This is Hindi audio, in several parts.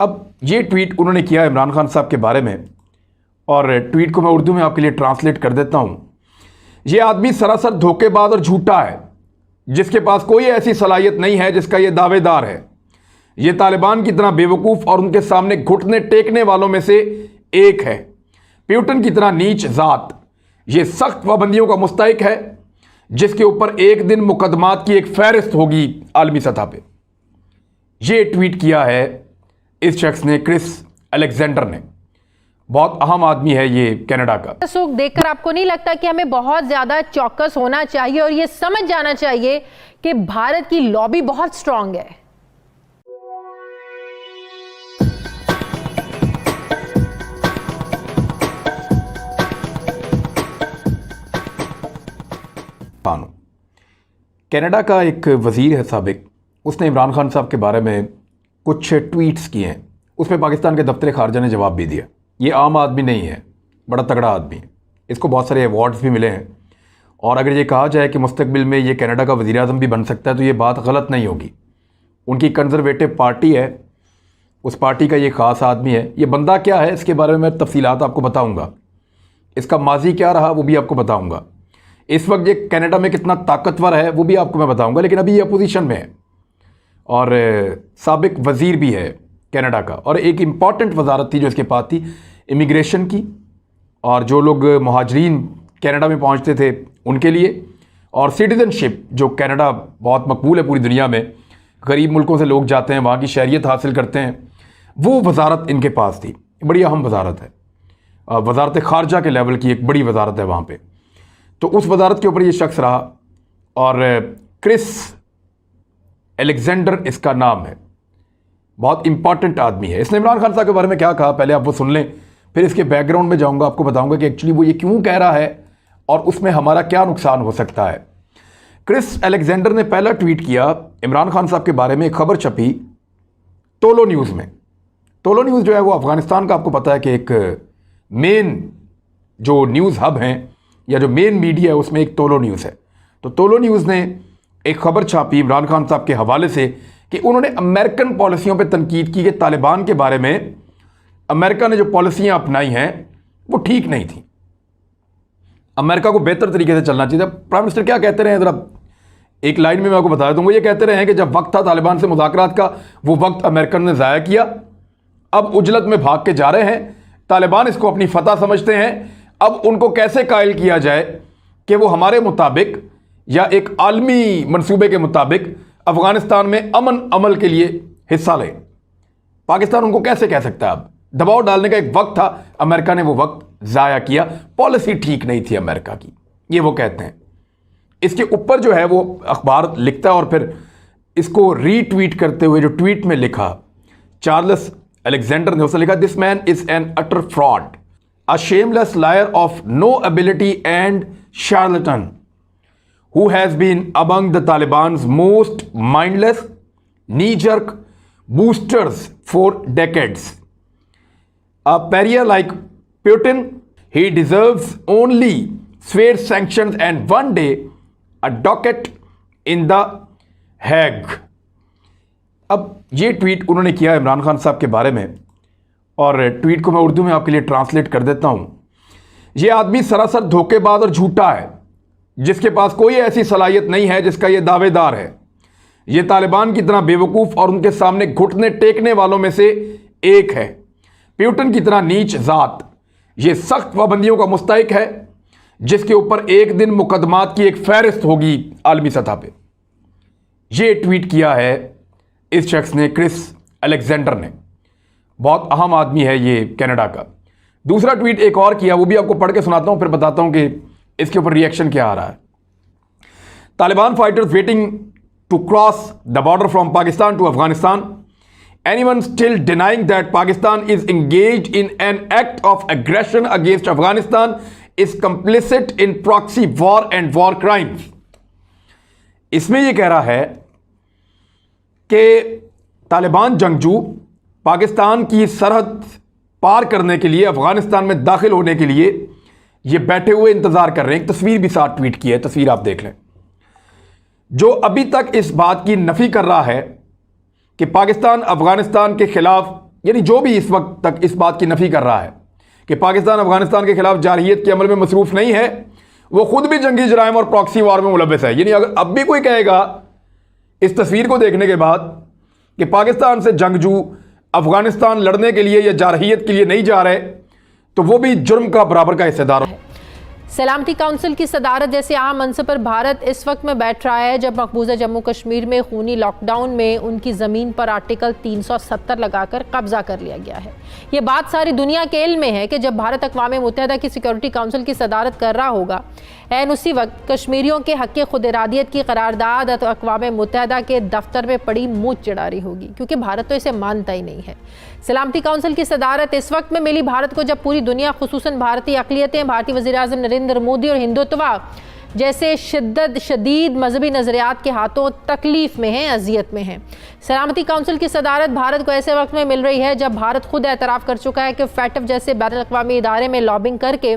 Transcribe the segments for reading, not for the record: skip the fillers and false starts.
अब ये ट्वीट उन्होंने किया इमरान खान साहब के बारे में, और ट्वीट को मैं उर्दू में आपके लिए ट्रांसलेट कर देता हूँ। ये आदमी सरासर धोखेबाज और झूठा है, जिसके पास कोई ऐसी सलाहियत नहीं है जिसका ये दावेदार है। ये तालिबान की तरह बेवकूफ़ और उनके सामने घुटने टेकने वालों में से एक है। प्यूटन की तरह नीच ज़ात। ये सख्त पाबंदियों का मुस्तहिक है, जिसके ऊपर एक दिन मुकदमात की एक फहरिस्त होगी आलमी सतह पे। ये ट्वीट किया है इस शख्स ने, क्रिस अलेक्जेंडर ने। बहुत अहम आदमी है ये कनाडा का। सुख देखकर आपको नहीं लगता कि हमें बहुत ज्यादा चौकस होना चाहिए और ये समझ जाना चाहिए कि भारत की लॉबी बहुत स्ट्रांग है? कनाडा का एक वज़ीर है साबिक, उसने इमरान खान साहब के बारे में कुछ ट्वीट्स किए हैं। उसमें पाकिस्तान के दफ्तर खारजा ने जवाब भी दिया। ये आम आदमी नहीं है, बड़ा तगड़ा आदमी है। इसको बहुत सारे अवार्ड्स भी मिले हैं, और अगर ये कहा जाए कि मुस्तकबिल में ये कनाडा का वज़ीर आज़म भी बन सकता है तो ये बात गलत नहीं होगी। उनकी कंजर्वेटिव पार्टी है, उस पार्टी का ये ख़ास आदमी है। ये बंदा क्या है इसके बारे में मैं तफसीलात आपको बताऊँगा, इसका माजी क्या रहा वो भी आपको बताऊँगा। इस वक्त ये कनाडा में कितना ताकतवर है वो भी आपको मैं बताऊंगा, लेकिन अभी ये अपोजिशन में है और साबिक वज़ीर भी है कनाडा का। और एक इम्पॉर्टेंट वजारत थी जो इसके पास थी, इमिग्रेशन की, और जो लोग महाजरीन कनाडा में पहुंचते थे उनके लिए, और सिटीज़नशिप, जो कनाडा बहुत मकबूल है पूरी दुनिया में, गरीब मुल्कों से लोग जाते हैं वहाँ की शहरियत हासिल करते हैं, वो वजारत इनके पास थी। बड़ी अहम वजारत है, वजारत खारजा के लेवल की एक बड़ी वजारत है वहाँ पर। तो उस वजारत के ऊपर ये शख्स रहा, और क्रिस अलेक्जेंडर इसका नाम है। बहुत इंपॉर्टेंट आदमी है। इसने इमरान खान साहब के बारे में क्या कहा पहले आप वो सुन लें, फिर इसके बैकग्राउंड में जाऊंगा, आपको बताऊंगा कि एक्चुअली वो ये क्यों कह रहा है और उसमें हमारा क्या नुकसान हो सकता है। क्रिस अलेक्जेंडर ने पहला ट्वीट किया इमरान खान साहब के बारे में। एक खबर छपी तोलो न्यूज़ में। तोलो न्यूज़ जो है वो अफ़गानिस्तान का, आपको पता है कि एक मेन जो न्यूज़ हब हैं या जो मेन मीडिया है उसमें एक तोलो न्यूज़ है। तो तोलो न्यूज़ ने एक खबर छापी इमरान खान साहब के हवाले से कि उन्होंने अमेरिकन पॉलिसियों पे तनकीद की कि तालिबान के बारे में अमेरिका ने जो पॉलिसियां अपनाई हैं वो ठीक नहीं थी, अमेरिका को बेहतर तरीके से चलना चाहिए था। प्राइम मिनिस्टर क्या कहते रहे हैं, ज़रा एक लाइन में मैं आपको बता दूँ। वो ये कहते रहे हैं कि जब वक्त था तालिबान से मुज़ाकरात का, वो वक्त अमेरिकन ने ज़ाया किया, अब उजलत में भाग के जा रहे हैं। तालिबान इसको अपनी फतह समझते हैं, अब उनको कैसे कायल किया जाए कि वो हमारे मुताबिक या एक आलमी मंसूबे के मुताबिक अफगानिस्तान में अमन अमल के लिए हिस्सा ले। पाकिस्तान उनको कैसे कह सकता है? अब दबाव डालने का एक वक्त था, अमेरिका ने वो वक्त ज़ाया किया, पॉलिसी ठीक नहीं थी अमेरिका की, ये वो कहते हैं। इसके ऊपर जो है वो अखबार लिखता है, और फिर इसको रीट्वीट करते हुए जो ट्वीट में लिखा चार्ल्स अलेक्जेंडर ने, उसने लिखा, this man is an utter fraud, a shameless liar of no ability and charlatan who has been among the Taliban's most mindless, knee-jerk boosters for decades. A pariah like Putin, he deserves only severe sanctions and one day a docket in the Hague. अब ये ट्वीट उन्होंने किया इमरान खान साहब के बारे में, और ट्वीट को मैं उर्दू में आपके लिए ट्रांसलेट कर देता हूं। ये आदमी सरासर धोखेबाज और झूठा है, जिसके पास कोई ऐसी सलाहियत नहीं है जिसका ये दावेदार है। ये तालिबान की तरह बेवकूफ़ और उनके सामने घुटने टेकने वालों में से एक है। प्यूटन की तरह नीच ज़ात। ये सख्त पाबंदियों का मुस्तहिक है, जिसके ऊपर एक दिन मुकदमात की एक फहरिस्त होगी आलमी सतह पे। ये ट्वीट किया है इस शख्स ने, क्रिस अलेक्जेंडर ने। बहुत अहम आदमी है ये कनाडा का। दूसरा ट्वीट एक और किया, वो भी आपको पढ़ के सुनाता हूं, फिर बताता हूं कि इसके ऊपर रिएक्शन क्या आ रहा है। Taliban fighters waiting to cross the border from Pakistan to Afghanistan, anyone still denying that Pakistan is engaged in an act of aggression against Afghanistan is complicit in proxy war and war crimes. इसमें यह कह रहा है कि तालिबान जंगजू पाकिस्तान की सरहद पार करने के लिए, अफगानिस्तान में दाखिल होने के लिए ये बैठे हुए इंतजार कर रहे हैं। एक तस्वीर भी साथ ट्वीट की है, तस्वीर आप देख लें, जो अभी तक इस बात की नफी कर रहा है कि पाकिस्तान अफगानिस्तान के खिलाफ यानी जो भी इस वक्त तक इस बात की नफी कर रहा है कि पाकिस्तान अफगानिस्तान के खिलाफ जारहियत के अमल में मसरूफ नहीं है, वो खुद भी जंगी जराइम और प्रॉक्सी वार में मुलव्वस है। यानी अगर अब भी कोई कहेगा इस तस्वीर को देखने के बाद कि पाकिस्तान से जंगजू अफगानिस्तान लड़ने के लिए या जारहियत के लिए नहीं जा रहे, तो वो भी जुर्म का बराबर का हिस्सेदार है। सलामती काउंसिल की सदारत जैसे अहम मनसब पर भारत इस वक्त में बैठ रहा है जब मकबूजा जम्मू कश्मीर में खूनी लॉकडाउन में उनकी ज़मीन पर आर्टिकल 370 लगाकर कब्जा कर लिया गया है। ये बात सारी दुनिया के इल्म में है कि जब भारत अक़वाम मुत्तहिदा की सिक्योरिटी काउंसिल की सदारत कर रहा होगा, ऐन उसी वक्त कश्मीरियों के हक़ खुद इरादियत की करारदाद अक़वाम मुत्तहिदा के दफ्तर में पड़ी मुँह चिड़ारी होगी, क्योंकि भारत तो इसे मानता ही नहीं है। सलामती काउंसिल की सदारत इस वक्त में मिली भारत को जब पूरी दुनिया खुसूसन भारतीय अक़लियतें, भारतीय वज़ीर-ए-आज़म नरेंद्र मोदी और हिंदुत्व जैसे शदीद मजहबी नज़रियात के हाथों तकलीफ में है, अजियत में है। सलामती काउंसिल की सदारत भारत को ऐसे वक्त में मिल रही है जब भारत खुद एतराफ़ कर चुका है कि फैटफ जैसे बैनुल-अक़वामी इदारे में लॉबिंग करके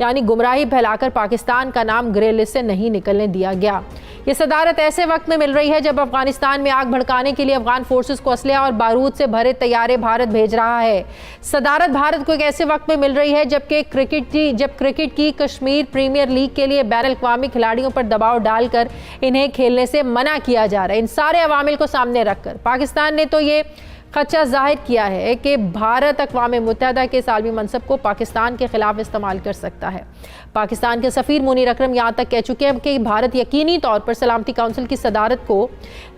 यानी गुमराही फैलाकर पाकिस्तान का नाम ग्रे लिस्ट से नहीं निकलने दिया गया। ये सदारत ऐसे वक्त में मिल रही है जब अफगानिस्तान में आग भड़काने के लिए अफगान फोर्सेस को असलहा और बारूद से भरे तैयारे भारत भेज रहा है। सदारत भारत को एक ऐसे वक्त में मिल रही है जबकि क्रिकेट की कश्मीर प्रीमियर लीग के लिए बैनुल-अक़वामी खिलाड़ियों पर दबाव डालकर इन्हें खेलने से मना किया जा रहा है। इन सारे अवामिल को सामने रखकर पाकिस्तान ने तो ये खदशा जाहिर किया है कि भारत अक़वाम मुत्तहिदा के सालमी मनसब को पाकिस्तान के खिलाफ इस्तेमाल कर सकता है। पाकिस्तान के सफ़ीर मुनीर अकरम यहाँ तक कह चुके हैं कि भारत यकीनी तौर पर सलामती काउंसिल की सदारत को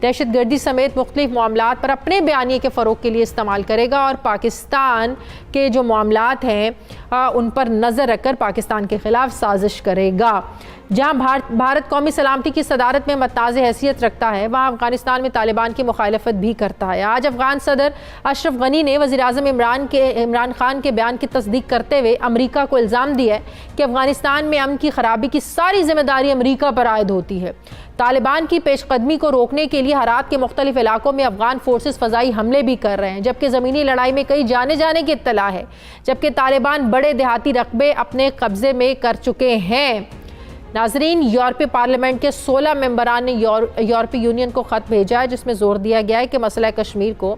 दहशतगर्दी समेत मुख्तलिफ मामलात पर अपने बयानिए के फ़रोग़ के लिए इस्तेमाल करेगा और पाकिस्तान के जो मामलात हैं उन पर नज़र रखकर पाकिस्तान के ख़िलाफ़ साजिश करेगा। जहाँ भारत कौमी सलामती की सदारत में मतनाज़ हैसियत रखता है, वहाँ अफ़गानिस्तान में तालिबान की मुखालफत भी करता है। आज अफ़गान सदर अशरफ गनी ने वज़ीर-ए-आज़म इमरान खान के बयान की तस्दीक करते हुए अमरीका को इल्ज़ाम दिया है कि अफ़गानिस्तान में अमन की खराबी की सारी जिम्मेदारी अमरीका पर आयद होती है। तालिबान की पेशकदमी को रोकने के लिए हरात के मुख्तलिफ इलाकों में अफगान फोर्सेस फ़ज़ाई हमले भी कर रहे हैं, जबकि ज़मीनी लड़ाई में कई जाने की इत्तला है, जबकि तालिबान बड़े देहाती रकबे अपने कब्ज़े में कर चुके हैं। नाजरीन, यूरोपीय पार्लियामेंट के 16 मेंबरान ने यूरोपीय यूनियन को ख़त भेजा है जिसमें ज़ोर दिया गया है कि मसला कश्मीर को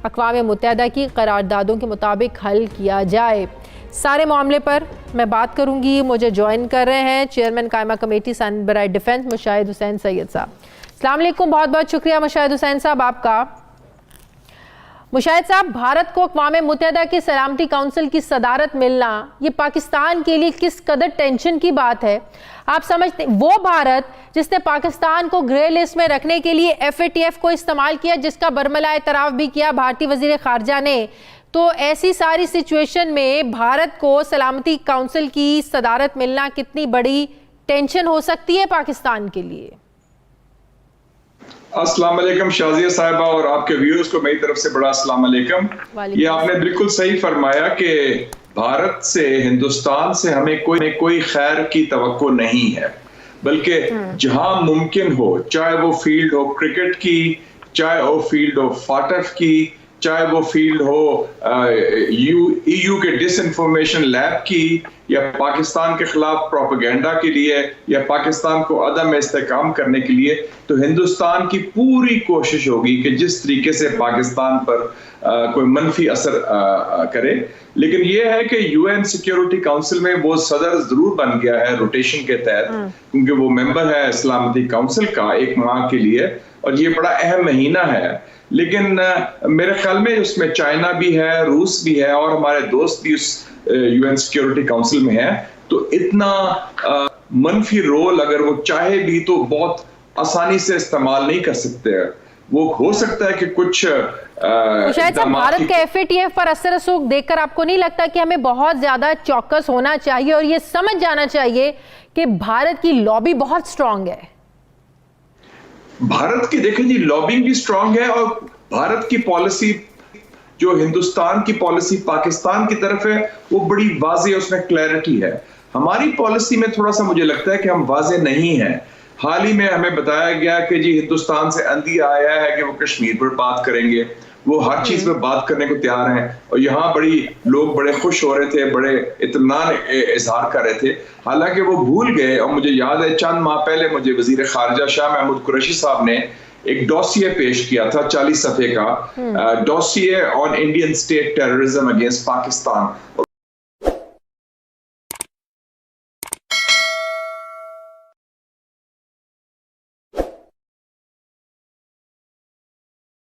अक़वाम मुत्तहिदा की करारदादों के मुताबिक हल किया जाए। सारे मामले पर मैं बात करूंगी। मुझे ज्वाइन कर रहे हैं चेयरमैन कायमा कमेटी सैनिट बराए डिफेंस मुशाहिद हुसैन सैयद साहब। अस्सलाम वालेकुम, बहुत बहुत शुक्रिया मुशाहिद हुसैन साहब आपका। मुशाहिद साहब, भारत को अक़वाम मुत्तहिदा की सलामती काउंसिल की सदारत मिलना ये पाकिस्तान के लिए किस कदर टेंशन की बात है? आप समझते वो भारत जिसने पाकिस्तान को ग्रे लिस्ट में रखने के लिए FATF को इस्तेमाल किया, जिसका बरमला एतराफ़ भी किया भारतीय वज़ीर ख़ारजा ने, तो ऐसी सारी सिचुएशन में भारत को सलामती काउंसिल की सदारत मिलना कितनी बड़ी टेंशन हो सकती है पाकिस्तान के लिए? अस्सलाम वालेकुम शाजिया साहिबा और आपके व्यूअर्स को मेरी तरफ से बड़ा अस्सलाम वालेकुम। ये आपने बिल्कुल सही फरमाया कि भारत से, हिंदुस्तान से हमें कोई खैर की तवक्को नहीं है, बल्कि जहां मुमकिन हो, चाहे वो फील्ड हो क्रिकेट की, चाहे वो फील्ड हो फाटफ की, चाहे वो फील्ड हो EU के डिसइंफॉर्मेशन लैब की, या पाकिस्तान के खिलाफ प्रोपेगेंडा के लिए, या पाकिस्तान को अदम इस्तेहकाम करने के लिए, तो हिंदुस्तान की पूरी कोशिश होगी कि जिस तरीके से पाकिस्तान पर कोई मनफी असर करे। लेकिन ये है कि UN सिक्योरिटी काउंसिल में वो सदर जरूर बन गया है रोटेशन के तहत, क्योंकि वो मेंबर है सलामती काउंसिल का 1 माह के लिए, और ये बड़ा अहम महीना है। लेकिन मेरे ख्याल में उसमें चाइना भी है, रूस भी है, और हमारे दोस्त भी उस UN सिक्योरिटी काउंसिल में है। तो इतना मनफी रोल अगर वो चाहे भी तो बहुत आसानी से इस्तेमाल नहीं कर सकते। वो हो सकता है कि कुछ शायद भारत के FATF पर असर रसूख देखकर आपको नहीं लगता कि हमें बहुत ज्यादा चौकस होना चाहिए और ये समझ जाना चाहिए कि भारत की लॉबी बहुत स्ट्रांग है? भारत की देखें जी, लॉबिंग भी स्ट्रांग है, और भारत की पॉलिसी जो हिंदुस्तान की पॉलिसी पाकिस्तान की तरफ है वो बड़ी वाज़ेह, उसमें क्लैरिटी है। हमारी पॉलिसी में थोड़ा सा मुझे लगता है कि हम वाज़ेह नहीं हैं। हाल ही में हमें बताया गया कि जी हिंदुस्तान से अंदिया आया है कि वो कश्मीर पर बात करेंगे, वो हर चीज पर बात करने को तैयार हैं, और यहाँ लोग बड़े खुश हो रहे थे, बड़े इत्मीनान इजहार कर रहे थे। हालांकि वो भूल गए, और मुझे याद है चंद माह पहले मुझे वजीर खारजा शाह महमूद कुरैशी साहब ने एक डॉसिए पेश किया था 40 सफ़े का, dossier on Indian state terrorism against Pakistan.